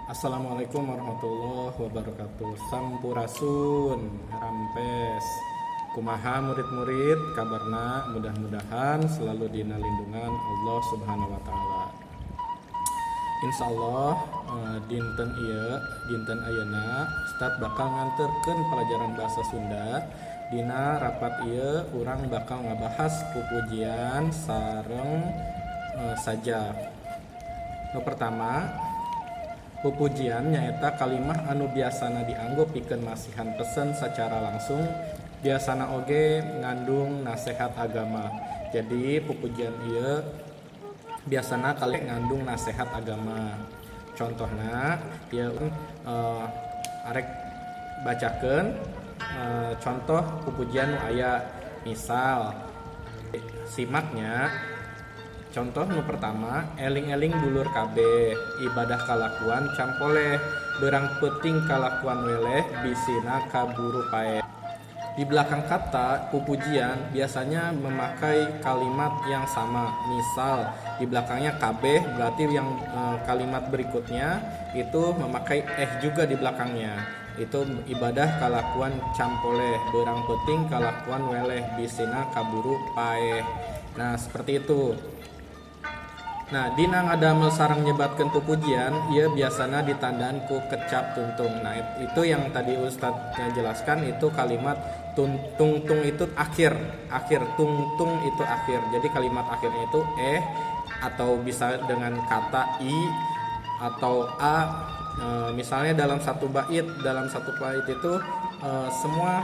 Assalamualaikum warahmatullahi wabarakatuh. Sampurasun, rampes. Kumaha murid-murid, kabarna mudah-mudahan selalu dina lindungan Allah Subhanahu wa taala. Insyaallah dinten ayeuna Ustad bakal nganterkeun pelajaran bahasa Sunda. Dina rapat ieu urang bakal ngabahas pupujian sareng sajak. Nu pertama, pupujian nyaeta kalimah anu biasana dianggo pikeun masihan pesen secara langsung, biasana oge ngandung nasihat agama. Jadi pupujian ieu biasana kali ngandung nasihat agama. Contohna ieu arek bacakeun contoh pupujian nu aya. Misal simaknya. Contoh nu pertama, eling-eling dulur kabeh, ibadah kalakuan campoleh, berang penting kalakuan weleh, bisina kaburu pae. Di belakang kata pupujian biasanya memakai kalimat yang sama. Misal di belakangnya kabeh, berarti yang kalimat berikutnya itu memakai juga di belakangnya. Itu ibadah kalakuan campoleh, berang penting kalakuan weleh, bisina kaburu pae. Nah, seperti itu. Nah, dina ngadamel sareng nyebatkeun pupujian, ieu biasana ditandaan ku kecap tuntung. Nah, itu yang tadi Ustadz jelaskan, itu kalimat tung itu akhir, tung itu akhir. Jadi kalimat akhirnya itu atau bisa dengan kata i atau a. Misalnya dalam satu bait itu semua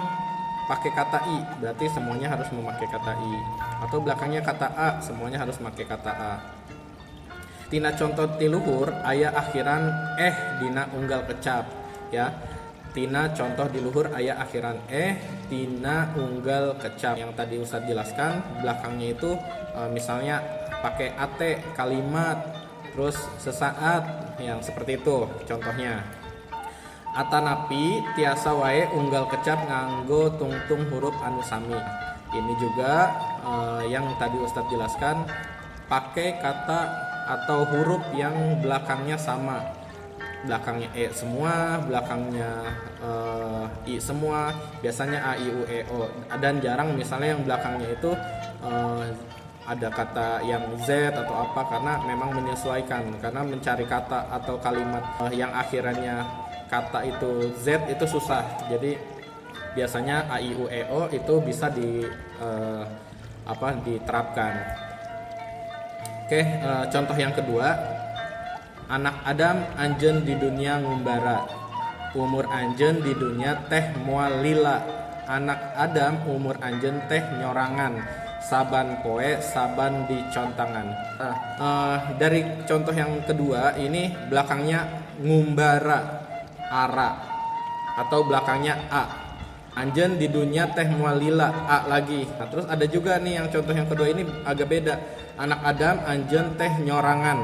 pakai kata i, berarti semuanya harus memakai kata i. Atau belakangnya kata a, semuanya harus memakai kata a. Tina contoh tiluhur aya akhiran dina unggal kecap ya. Tina contoh di luhur aya akhiran tina unggal kecap. Yang tadi Ustadz jelaskan belakangnya itu misalnya pakai ate kalimat, terus sesaat, yang seperti itu contohnya. Atanapi tiasa wae unggal kecap nganggo tungtung huruf anu sami. Ini juga yang tadi Ustadz jelaskan, pakai kata atau huruf yang belakangnya sama, belakangnya semua, belakangnya i semua, biasanya a i u e o. Dan jarang misalnya yang belakangnya itu ada kata yang z atau apa, karena memang menyesuaikan, karena mencari kata atau kalimat yang akhirannya kata itu z itu susah. Jadi biasanya a i u e o itu bisa diterapkan. Contoh yang kedua, anak Adam anjeun di dunia ngumbara, umur anjeun di dunia teh moal lila. Anak Adam umur anjeun teh nyorangan, saban poe saban dicontangan. Dari contoh yang kedua ini belakangnya ngumbara, ara, atau belakangnya a. Anjeun di dunia teh moal lila, a lagi. Nah, terus ada juga nih yang contoh yang kedua ini agak beda. Anak Adam anjeun teh nyorangan,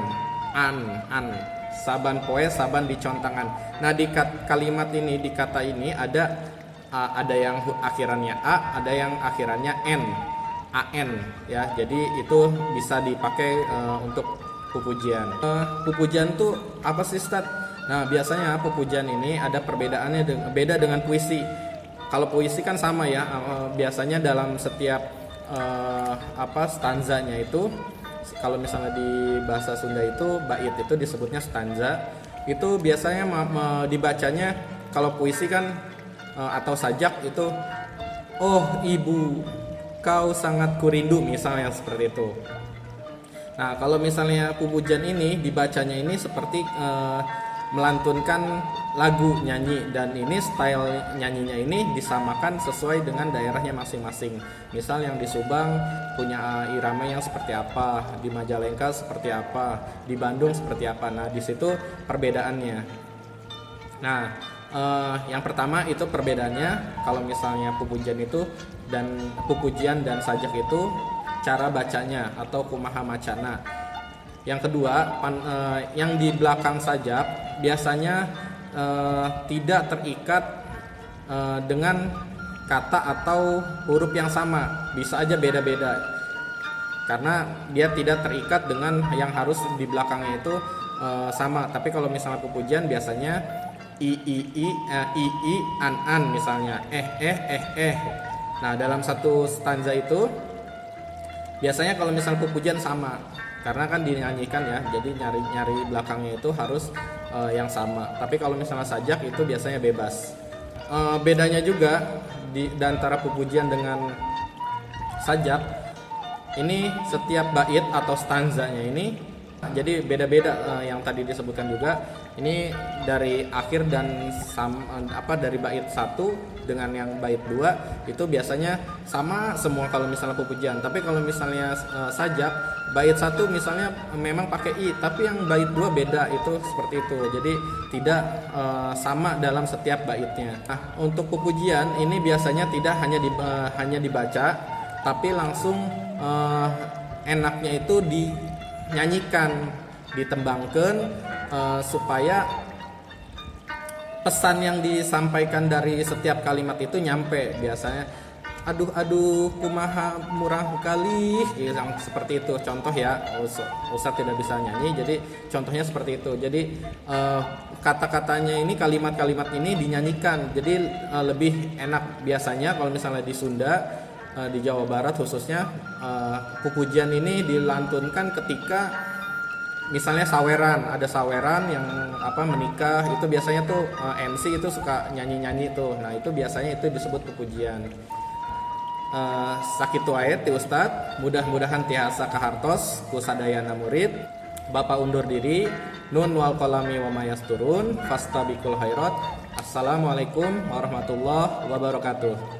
an, saban poe saban dicontangan. Nah, di kalimat ini, di kata ini ada yang akhirannya a, ada yang akhirannya n, an ya. Jadi itu bisa dipakai untuk pupujian. Pupujian tuh apa sih, Ustaz? Nah, biasanya pupujian ini ada perbedaannya beda dengan puisi. Kalau puisi kan sama ya, biasanya dalam setiap stanzanya itu, kalau misalnya di bahasa Sunda itu bait itu disebutnya stanza. Itu biasanya dibacanya, kalau puisi kan atau sajak itu, oh ibu kau sangat kurindu, misalnya seperti itu. Nah, kalau misalnya pupujian ini dibacanya ini seperti melantunkan lagu nyanyi, dan ini style nyanyinya ini disamakan sesuai dengan daerahnya masing-masing. Misal yang di Subang punya irama yang seperti apa, di Majalengka seperti apa, di Bandung seperti apa. Nah, di situ perbedaannya. Nah, yang pertama itu perbedaannya, kalau misalnya pupujian dan sajak itu cara bacanya atau kumaha macana. Yang kedua, yang di belakang sajak biasanya tidak terikat dengan kata atau huruf yang sama, bisa aja beda-beda. karena dia tidak terikat dengan yang harus di belakangnya itu sama. Tapi kalau misalnya pupujian biasanya i an misalnya Nah, dalam satu stanza itu biasanya kalau misalnya pupujian sama, karena kan dinyanyikan ya, jadi nyari belakangnya itu harus yang sama. Tapi kalau misalnya sajak itu biasanya bebas. Bedanya juga di antara pupujian dengan sajak, ini setiap bait atau stanzanya ini jadi beda-beda. Yang tadi disebutkan juga ini dari akhir dan dari bait 1 dengan yang bait 2 itu biasanya sama semua kalau misalnya pupujian. Tapi kalau misalnya sajak, bait 1 misalnya memang pakai i, tapi yang bait 2 beda, itu seperti itu. Jadi tidak sama dalam setiap baitnya. Nah, untuk pupujian ini biasanya tidak hanya dibaca, tapi langsung enaknya itu dinyanyikan, ditembangkan, supaya pesan yang disampaikan dari setiap kalimat itu nyampe. Biasanya aduh kumaha murah kali, yang seperti itu. Contoh ya, Ustadz tidak bisa nyanyi, jadi contohnya seperti itu. Jadi kata-katanya ini, kalimat-kalimat ini dinyanyikan, jadi lebih enak. Biasanya kalau misalnya di Sunda, di Jawa Barat khususnya, pupujian ini dilantunkan ketika misalnya ada saweran yang menikah, itu biasanya tuh MC itu suka nyanyi-nyanyi tuh. Nah, itu biasanya itu disebut pupujian. Sakitu wae ti Ustad, mudah-mudahan tiasa kahartos ku sadayana murid. Bapak undur diri. Nun wal qalami wa mayasturun, fastabiqul khairat. Assalamualaikum warahmatullahi wabarakatuh.